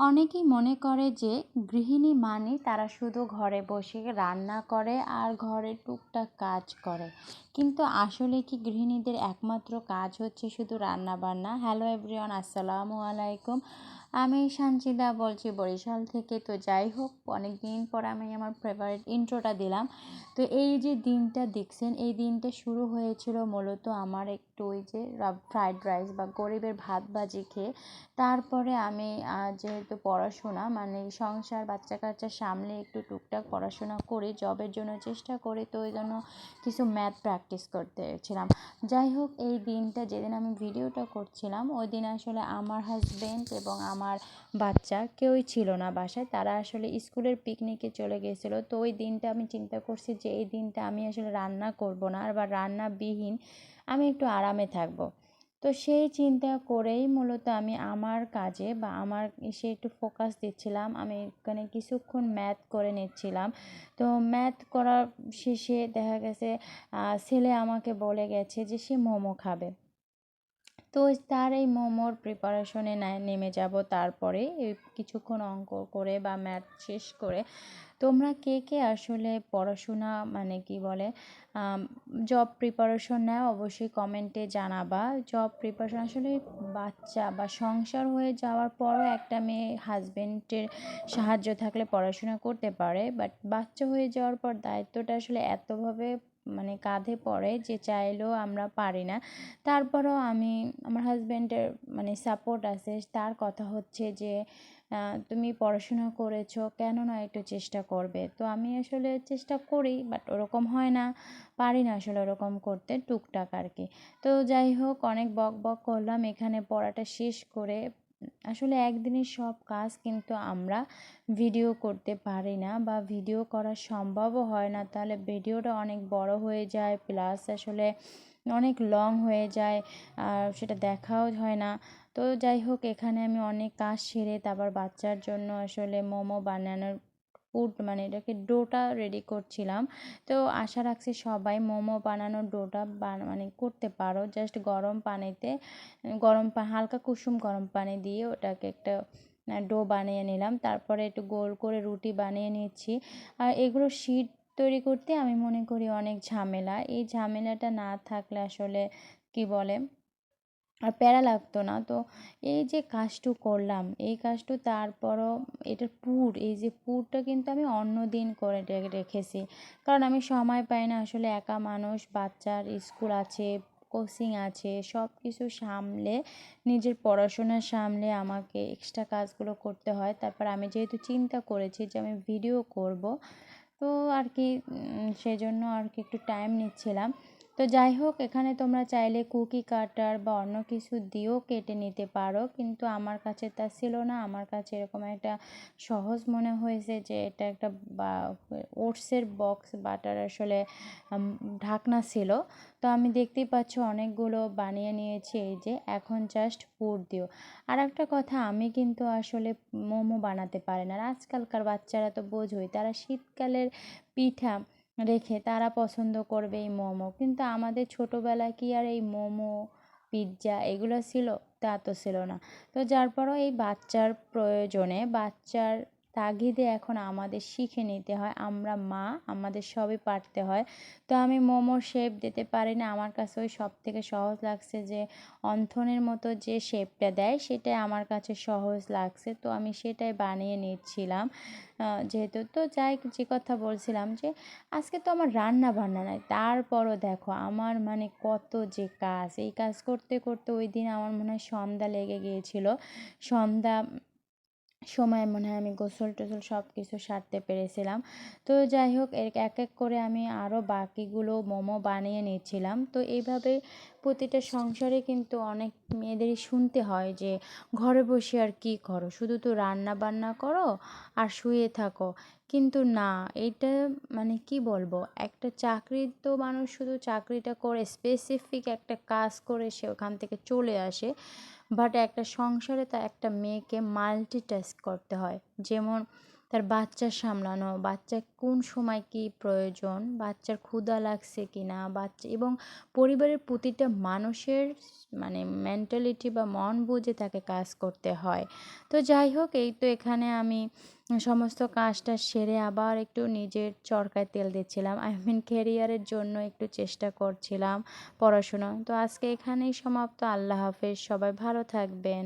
অনেকেই মনে করে যে গৃহিণী মানে তারা শুধু ঘরে বসে রান্না করে আর ঘরে টুকটাক কাজ করে। কিন্তু আসলে কি গৃহিণীদের একমাত্র কাজ হচ্ছে শুধু রান্না বান্না? হ্যালো এভরিওয়ান, আসসালামু আলাইকুম। আমি সানজিদা বলছি বরিশাল থেকে। তো যাই হোক, অনেক দিন পর আমি আমার ফেভারিট ইন্ট্রোটা দিলাম। তো এই যে দিনটা দেখছেন, এই দিনটা শুরু হয়েছিল মূলত আমার একটু ওই যে ফ্রাইড রাইস বা গরিবের ভাত ভাজি খেয়ে। তারপরে আমি যেহেতু পড়াশোনা মানে সংসার বাচ্চা কাচ্চা সামলে একটু টুকটাক পড়াশোনা করি, জবের জন্য চেষ্টা করি, তো ওই জন্য কিছু ম্যাথ প্র্যাকটিস করতেছিলাম। যাই হোক, এই দিনটা যেদিন আমি ভিডিওটা করছিলাম ওই দিন আসলে আমার হাজব্যান্ড এবং আমার বাচ্চা কেউই ছিল না বাসায়। তারা আসলে স্কুলের পিকনিকে চলে গিয়েছিলো। তো ওই দিনটা আমি চিন্তা করছি যে এই দিনটা আমি আসলে রান্না করব না, বা রান্নাবিহীন আমি একটু আরামে থাকবো। তো সেই চিন্তা করেই মূলত আমি আমার কাজে বা আমার এসে একটু ফোকাস দিচ্ছিলাম। আমি এখানে কিছুক্ষণ ম্যাথ করে নিচ্ছিলাম। তো ম্যাথ করার শেষে দেখা গেছে ছেলে আমাকে বলে গেছে যে সে মোমো খাবে। তো তার এই মোমোর প্রিপারেশনে নেমে যাব। তারপরে এই কিছুক্ষণ অঙ্ক করে বা ম্যাথ শেষ করে তোমরা কে কে আসলে পড়াশোনা মানে কি বলে জব প্রিপারেশন নেও অবশ্যই কমেন্টে জানাবা। জব প্রিপারেশন আসলে বাচ্চা বা সংসার হয়ে যাওয়ার পরও একটা মেয়ে হাজবেন্ডের সাহায্য থাকলে পড়াশোনা করতে পারে, বাট বাচ্চা হয়ে যাওয়ার পর দায়িত্বটা আসলে এতভাবে মানে কাঁধে পড়ে যে চাইলেও আমরা পারি না। তারপরেও আমি আমার হাজব্যান্ডের মানে সাপোর্ট আছে, তার কথা হচ্ছে যে তুমি পড়াশোনা করেছো, কেন না একটু চেষ্টা করবে। তো আমি আসলে চেষ্টা করি, বাট ওরকম হয় না, পারি না আসলে ওরকম করতে, টুকটাক আর কি। তো যাই হোক, অনেক বক বক করলাম এখানে পড়াটা শেষ করে। আসলে একদিনের সব কাজ কিন্তু আমরা ভিডিও করতে পারি না, বা ভিডিও করা সম্ভবও হয় না, তাহলে ভিডিওটা অনেক বড় হয়ে যায়, প্লাস আসলে অনেক লং হয়ে যায়, আর সেটা দেখাও হয় না। তো যাই হোক, এখানে আমি অনেক কাজ সেরে তারপর বাচ্চার জন্য আসলে মোমো বানানোর পুর মানে এটাকে ডোটা রেডি করছিলাম। তো আশা রাখছি সবাই মোমো বানানোর ডোটা মানে করতে পারো। জাস্ট গরম পানিতে হালকা কুসুম গরম পানি দিয়ে ওটাকে একটা ডো বানিয়ে নিলাম। তারপরে একটু গোল করে রুটি বানিয়ে নিচ্ছি। আর এগুলো শীট তৈরি করতে আমি মনে করি অনেক ঝামেলা। এই ঝামেলাটা না থাকলে আসলে কি বলে আর প্যারা লাগতো না। তো এই যে কাজটু করলাম, এই কাজটু তারপরও এটার এই যে পুরটা কিন্তু আমি অন্য দিন করে রেখেছি, কারণ আমি সময় পাই না আসলে, একা মানুষ, বাচ্চার স্কুল আছে, কোচিং আছে, সব কিছু সামলে নিজের পড়াশোনা সামলে আমাকে এক্সট্রা কাজগুলো করতে হয়। তারপর আমি যেহেতু চিন্তা করেছি যে আমি ভিডিও করব, তো আর কি সেজন্য আর কি একটু টাইম নিচ্ছিলাম। তো যাই হোক, এখানে তোমরা চাইলে কুকি কাটার বা অন্য কিছু দিয়েও কেটে নিতে পারো, কিন্তু আমার কাছে তা ছিল না। আমার কাছে এরকম একটা সহজ মনে হয়েছে যে এটা একটা বা ওটসের বক্স বাটার আসলে ঢাকনা ছিল। তো আমি দেখতেই পাচ্ছ অনেকগুলো বানিয়ে নিয়েছি। এই যে এখন জাস্ট পুর দিও। আর একটা কথা, আমি কিন্তু আসলে মোমো বানাতে পারি না। আর আজকালকার বাচ্চারা তো বোঝোই, তারা শীতকালের পিঠা রেখে তারা পছন্দ করবে এই মোমো, কিন্তু আমাদের ছোটোবেলায় কি আর এই মোমো পিৎজা এগুলো ছিল? তা তো ছিল না। তো যার পরও এই বাচ্চার প্রয়োজনে, বাচ্চার তাগিদে এখন আমাদের শিখে নিতে হয়। আমরা মা, আমাদের সবই পারতে হয়। তো আমি মোমোর শেপ দিতে পারি না, আমার কাছে ওই সব থেকে সহজ লাগছে যে অন্থনের মতো যে শেপটা দেয় সেটাই আমার কাছে সহজ লাগছে, তো আমি সেটাই বানিয়ে নিচ্ছিলাম। যেহেতু তো যাই যে কথা বলছিলাম যে আজকে তো আমার রান্না বান্না নাই, তারপরও দেখো আমার মানে কত যে কাজ, এই কাজ করতে করতে ওই দিন আমার মনে হয় সন্ধ্যা লেগে গিয়েছিল। সন্ধ্যা সময় মনে হয় আমি গোসল টোসল সব কিছু সারতে পেরেছিলাম। তো যাই হোক, এক এক করে আমি আরও বাকিগুলো মোমো বানিয়ে নিচ্ছিলাম। তো এইভাবে প্রতিটা সংসারে কিন্তু অনেক মেয়েদেরই শুনতে হয় যে ঘরে বসে আর কি করো, শুধু তো রান্না বান্না করো আর শুয়ে থাকো। কিন্তু না, এটা মানে কি বলবো, একটা চাকরি তো মানুষ শুধু চাকরিটা করে স্পেসিফিক একটা কাজ করে সে ওখান থেকে চলে আসে, বাট একটা সংসারে তা একটা মেয়েকে মাল্টিটাস্ক করতে হয়। যেমন তার বাচ্চা সামলানো, বাচ্চা কোন সময় কী প্রয়োজন, বাচ্চার ক্ষুধা লাগছে কি না, বাচ্চা এবং পরিবারের প্রতিটা মানুষের মানে মেন্টালিটি বা মন বুঝে তাকে কাজ করতে হয়। তো যাই হোক, এই তো এখানে আমি সমস্ত কাজটা সেরে আবার একটু নিজের চরকায় তেল দিচ্ছিলাম। ক্যারিয়ারের জন্য একটু চেষ্টা করছিলাম, পড়াশোনা। তো আজকে এখানেই সমাপ্ত। আল্লাহ হাফেজ। সবাই ভালো থাকবেন।